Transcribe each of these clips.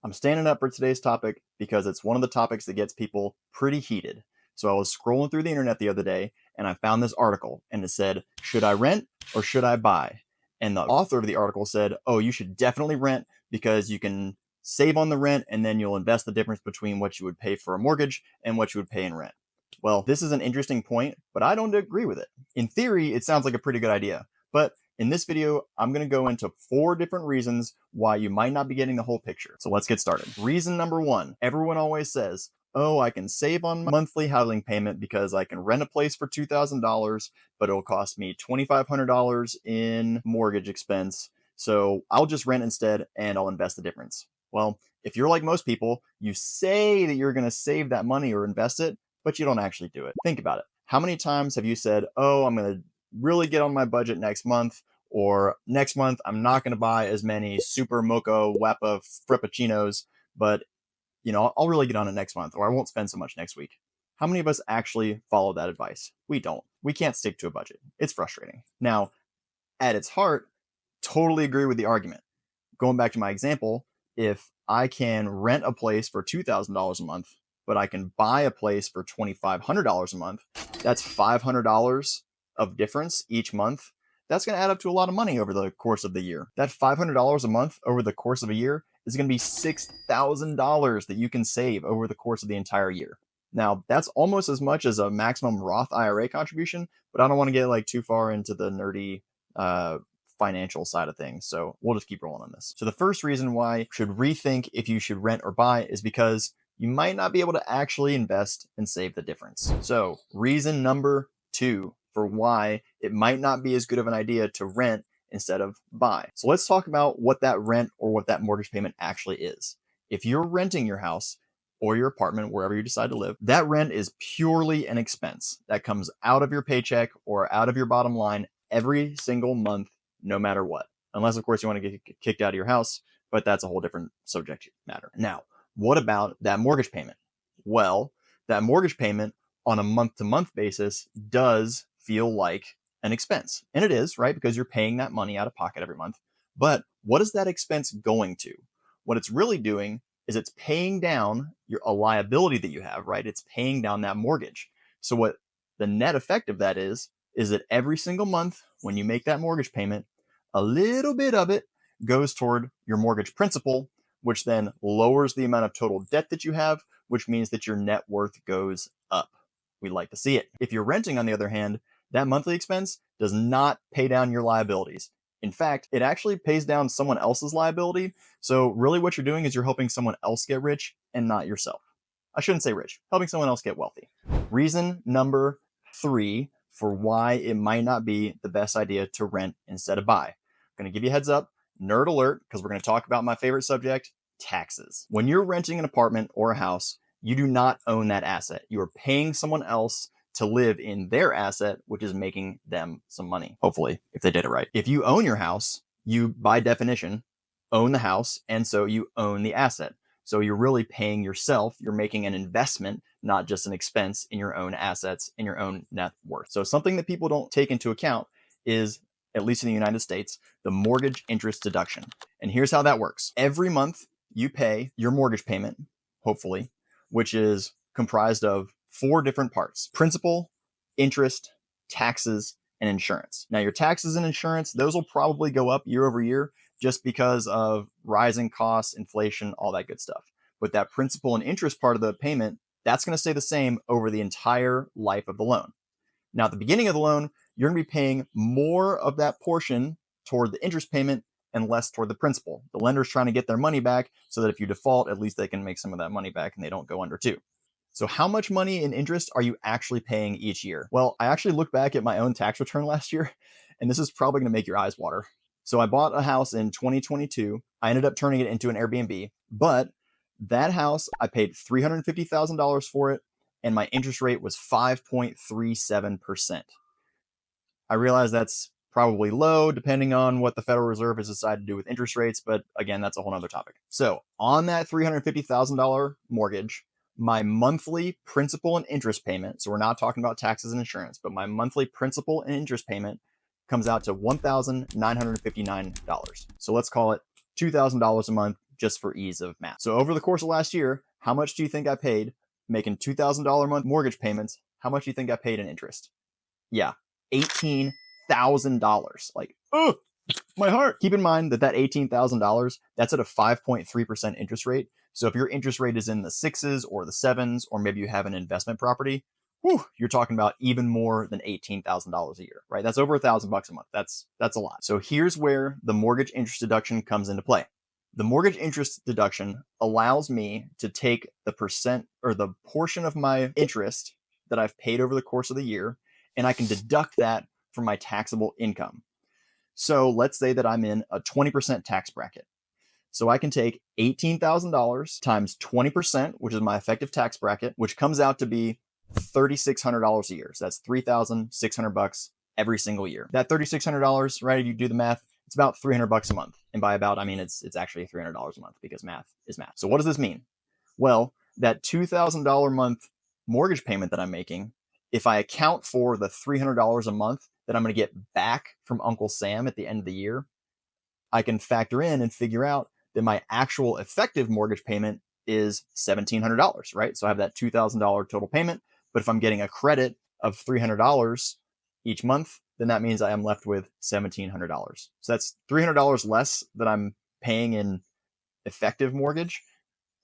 I'm standing up for today's topic because it's one of the topics that gets people pretty heated. So I was scrolling through the internet the other day and I found this article and it said, should I rent or should I buy? And the author of the article said, oh, you should definitely rent because you can save on the rent and then you'll invest the difference between what you would pay for a mortgage and what you would pay in rent. Well, this is an interesting point, but I don't agree with it. In theory, it sounds like a pretty good idea, but in this video, I'm going to go into 4 different reasons why you might not be getting the whole picture. So let's get started. Reason number 1, everyone always says, oh, I can save on my monthly housing payment because I can rent a place for $2,000, but it'll cost me $2,500 in mortgage expense. So I'll just rent instead and I'll invest the difference. Well, if you're like most people, you say that you're going to save that money or invest it, but you don't actually do it. Think about it. How many times have you said, oh, I'm going to really get on my budget next month, or next month I'm not going to buy as many super mocha wappa frappuccinos, but I'll really get on it next month, or I won't spend so much next week. How many of us actually follow that advice? We don't. We can't stick to a budget. It's frustrating. Now, at its heart, totally agree with the argument. Going back to my example, if I can rent a place for $2,000 a month, but I can buy a place for $2,500 a month, that's $500 of difference each month. That's going to add up to a lot of money over the course of the year. That $500 a month over the course of a year is going to be $6,000 that you can save over the course of the entire year. Now, that's almost as much as a maximum Roth IRA contribution, but I don't want to get too far into the nerdy financial side of things. So we'll just keep rolling on this. So the first reason why you should rethink if you should rent or buy is because you might not be able to actually invest and save the difference. So reason number 2 for why it might not be as good of an idea to rent instead of buy. So let's talk about what that rent or what that mortgage payment actually is. If you're renting your house or your apartment, wherever you decide to live, that rent is purely an expense that comes out of your paycheck or out of your bottom line every single month, no matter what. Unless, of course, you want to get kicked out of your house, but that's a whole different subject matter. Now, what about that mortgage payment? Well, that mortgage payment on a month-to-month basis does feel like an expense. And it is, right? Because you're paying that money out of pocket every month. But what is that expense going to? What it's really doing is it's paying down a liability that you have, right? It's paying down that mortgage. So what the net effect of that is that every single month when you make that mortgage payment, a little bit of it goes toward your mortgage principal, which then lowers the amount of total debt that you have, which means that your net worth goes up. We like to see it. If you're renting, on the other hand, that monthly expense does not pay down your liabilities. In fact, it actually pays down someone else's liability. So really what you're doing is you're helping someone else get rich and not yourself. I shouldn't say rich, helping someone else get wealthy. Reason number 3 for why it might not be the best idea to rent instead of buy. I'm going to give you a heads up, nerd alert, because we're going to talk about my favorite subject, taxes. When you're renting an apartment or a house, you do not own that asset. You are paying someone else to live in their asset, which is making them some money, hopefully, if they did it right. If you own your house, you, by definition, own the house, and so you own the asset. So you're really paying yourself. You're making an investment, not just an expense in your own assets, in your own net worth. So something that people don't take into account is, at least in the United States, the mortgage interest deduction. And here's how that works. Every month, you pay your mortgage payment, hopefully, which is comprised of 4 different parts: principal, interest, taxes, and insurance. Now, your taxes and insurance, those will probably go up year over year just because of rising costs, inflation, all that good stuff. But that principal and interest part of the payment, that's going to stay the same over the entire life of the loan. Now, at the beginning of the loan, you're going to be paying more of that portion toward the interest payment and less toward the principal. The lender's trying to get their money back so that if you default, at least they can make some of that money back and they don't go under too. So how much money in interest are you actually paying each year? Well, I actually looked back at my own tax return last year, and this is probably going to make your eyes water. So I bought a house in 2022. I ended up turning it into an Airbnb, but that house, I paid $350,000 for it, and my interest rate was 5.37%. I realize that's probably low depending on what the Federal Reserve has decided to do with interest rates, but again, that's a whole nother topic. So on that $350,000 mortgage, my monthly principal and interest payment, so we're not talking about taxes and insurance, but my monthly principal and interest payment comes out to $1,959. So let's call it $2,000 a month just for ease of math. So over the course of last year, how much do you think I paid making $2,000 a month mortgage payments? How much do you think I paid in interest? Yeah, $18,000. Like, oh, my heart. Keep in mind that $18,000, that's at a 5.3% interest rate. So if your interest rate is in the 6s or the 7s, or maybe you have an investment property, you're talking about even more than $18,000 a year, right? That's over $1,000 a month. That's a lot. So here's where the mortgage interest deduction comes into play. The mortgage interest deduction allows me to take the percent or the portion of my interest that I've paid over the course of the year, and I can deduct that from my taxable income. So let's say that I'm in a 20% tax bracket. So I can take $18,000 times 20%, which is my effective tax bracket, which comes out to be $3,600 a year. So that's $3,600 every single year. That $3,600, right? If you do the math, it's about $300 a month. And by about, I mean, it's actually $300 a month because math is math. So what does this mean? Well, that $2,000 a month mortgage payment that I'm making, if I account for the $300 a month that I'm going to get back from Uncle Sam at the end of the year, I can factor in and figure out that my actual effective mortgage payment is $1,700, right? So I have that $2,000 total payment, but if I'm getting a credit of $300 each month, then that means I am left with $1,700. So that's $300 less that I'm paying in effective mortgage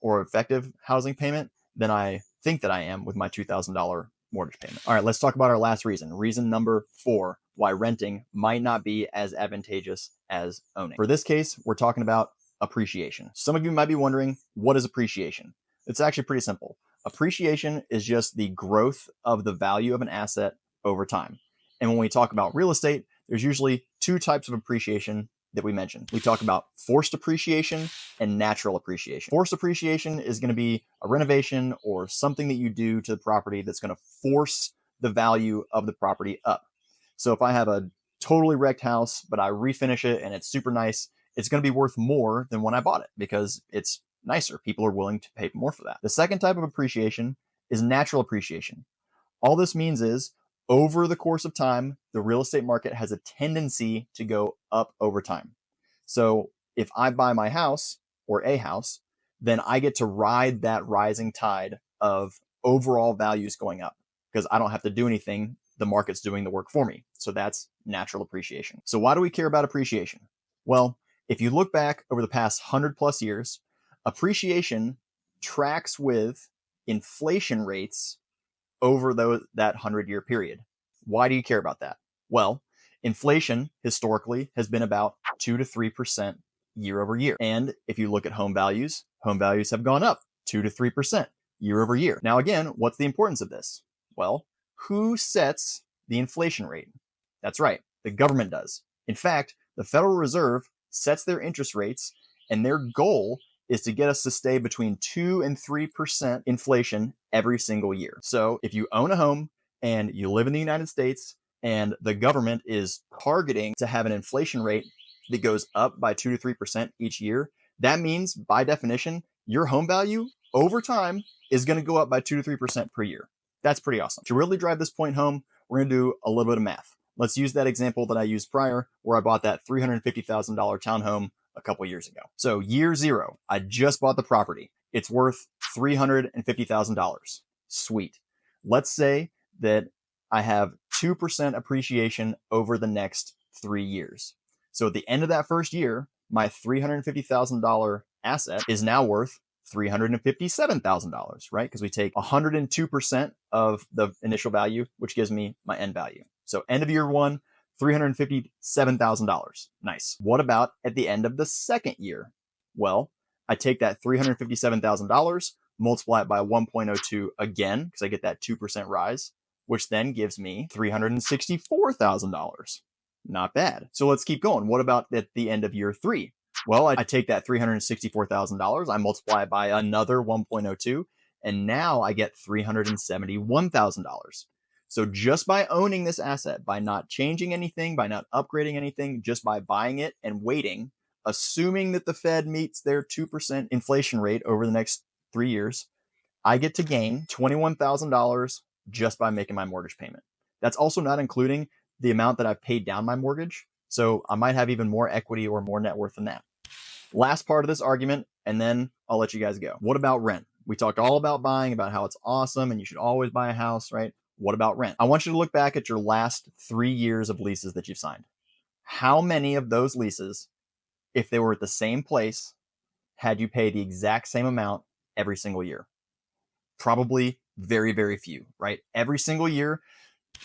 or effective housing payment than I think that I am with my $2,000 mortgage payment. All right, let's talk about our last reason. Reason number 4, why renting might not be as advantageous as owning. For this case, we're talking about appreciation. Some of you might be wondering, what is appreciation? It's actually pretty simple. Appreciation is just the growth of the value of an asset over time. And when we talk about real estate, there's usually 2 types of appreciation that we mentioned. We talk about forced appreciation and natural appreciation. Forced appreciation is going to be a renovation or something that you do to the property that's going to force the value of the property up. So if I have a totally wrecked house, but I refinish it and it's super nice, it's going to be worth more than when I bought it because it's nicer. People are willing to pay more for that. The second type of appreciation is natural appreciation. All this means is over the course of time, the real estate market has a tendency to go up over time. So if I buy my house or a house, then I get to ride that rising tide of overall values going up because I don't have to do anything. The market's doing the work for me. So that's natural appreciation. So why do we care about appreciation? Well, if you look back over the past 100+ years, appreciation tracks with inflation rates over that 100-year period. Why do you care about that? Well, inflation historically has been about 2 to 3% year over year. And if you look at home values have gone up 2 to 3% year over year. Now, again, what's the importance of this? Well, who sets the inflation rate? That's right, the government does. In fact, the Federal Reserve sets their interest rates, and their goal is to get us to stay between 2 and 3% inflation every single year. So if you own a home and you live in the United States and the government is targeting to have an inflation rate that goes up by 2 to 3% each year, that means by definition, your home value over time is going to go up by 2 to 3% per year. That's pretty awesome. To really drive this point home, we're going to do a little bit of math. Let's use that example that I used prior where I bought that $350,000 townhome a couple years ago. So year 0, I just bought the property. It's worth $350,000. Sweet. Let's say that I have 2% appreciation over the next 3 years. So at the end of that first year, my $350,000 asset is now worth $357,000, right? Because we take 102% of the initial value, which gives me my end value. So end of year 1, $357,000. Nice. What about at the end of the second year? Well, I take that $357,000, multiply it by 1.02 again, because I get that 2% rise, which then gives me $364,000. Not bad. So let's keep going. What about at the end of year 3? Well, I take that $364,000, I multiply it by another 1.02, and now I get $371,000. So just by owning this asset, by not changing anything, by not upgrading anything, just by buying it and waiting, assuming that the Fed meets their 2% inflation rate over the next 3 years, I get to gain $21,000 just by making my mortgage payment. That's also not including the amount that I've paid down my mortgage. So I might have even more equity or more net worth than that. Last part of this argument, and then I'll let you guys go. What about rent? We talked all about buying, about how it's awesome and you should always buy a house, right? What about rent? I want you to look back at your last 3 years of leases that you've signed. How many of those leases, if they were at the same place, had you pay the exact same amount every single year? Probably very, very few, right? Every single year,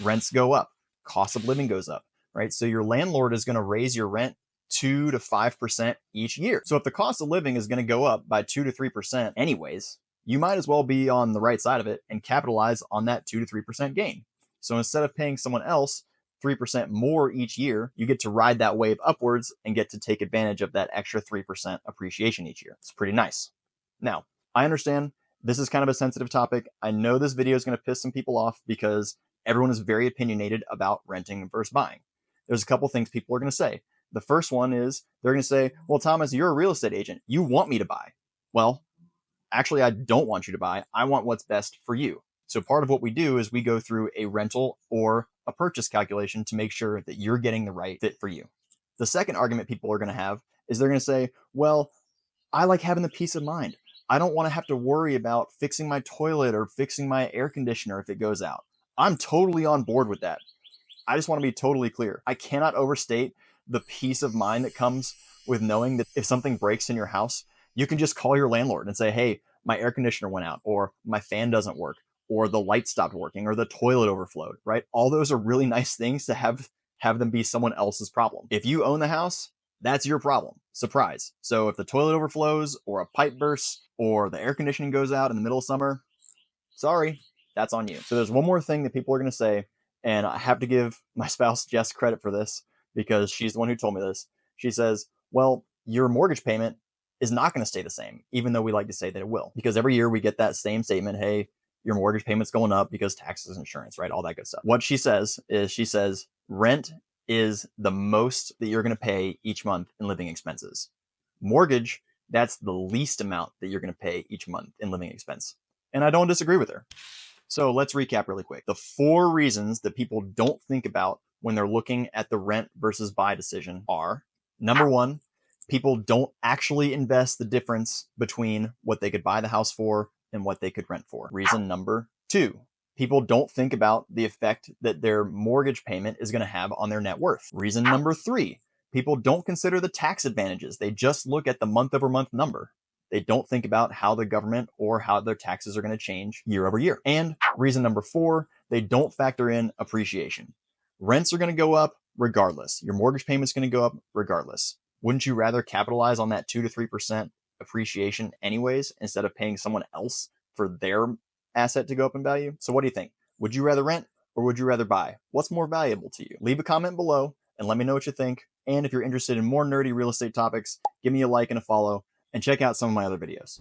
rents go up, cost of living goes up, right? So your landlord is going to raise your rent 2 to 5% each year. So if the cost of living is going to go up by 2 to 3% anyways, you might as well be on the right side of it and capitalize on that 2 to 3% gain. So instead of paying someone else 3% more each year, you get to ride that wave upwards and get to take advantage of that extra 3% appreciation each year. It's pretty nice. Now, I understand this is kind of a sensitive topic. I know this video is going to piss some people off because everyone is very opinionated about renting versus buying. There's a couple things people are going to say. The first one is they're going to say, well, Thomas, you're a real estate agent. You want me to buy. Well, actually, I don't want you to buy. I want what's best for you. So part of what we do is we go through a rental or a purchase calculation to make sure that you're getting the right fit for you. The second argument people are going to have is they're going to say, well, I like having the peace of mind. I don't want to have to worry about fixing my toilet or fixing my air conditioner if it goes out. I'm totally on board with that. I just want to be totally clear. I cannot overstate the peace of mind that comes with knowing that if something breaks in your house, you can just call your landlord and say, hey, my air conditioner went out, or my fan doesn't work, or the light stopped working, or the toilet overflowed, right? All those are really nice things to have them be someone else's problem. If you own the house, that's your problem. Surprise. So if the toilet overflows, or a pipe bursts, or the air conditioning goes out in the middle of summer, sorry, that's on you. So there's one more thing that people are going to say, and I have to give my spouse Jess credit for this because she's the one who told me this. She says, well, your mortgage payment is not going to stay the same, even though we like to say that it will. Because every year we get that same statement, hey, your mortgage payment's going up because taxes, insurance, right? All that good stuff. What she says is rent is the most that you're going to pay each month in living expenses. Mortgage, that's the least amount that you're going to pay each month in living expense. And I don't disagree with her. So let's recap really quick. The 4 reasons that people don't think about when they're looking at the rent versus buy decision are, number 1, people don't actually invest the difference between what they could buy the house for and what they could rent for. Reason number 2, people don't think about the effect that their mortgage payment is going to have on their net worth. Reason number 3, people don't consider the tax advantages. They just look at the month over month number. They don't think about how the government or how their taxes are going to change year over year. And reason number 4, they don't factor in appreciation. Rents are going to go up regardless. Your mortgage payment's going to go up regardless. Wouldn't you rather capitalize on that 2 to 3% appreciation anyways, instead of paying someone else for their asset to go up in value? So what do you think? Would you rather rent or would you rather buy? What's more valuable to you? Leave a comment below and let me know what you think. And if you're interested in more nerdy real estate topics, give me a like and a follow, and check out some of my other videos.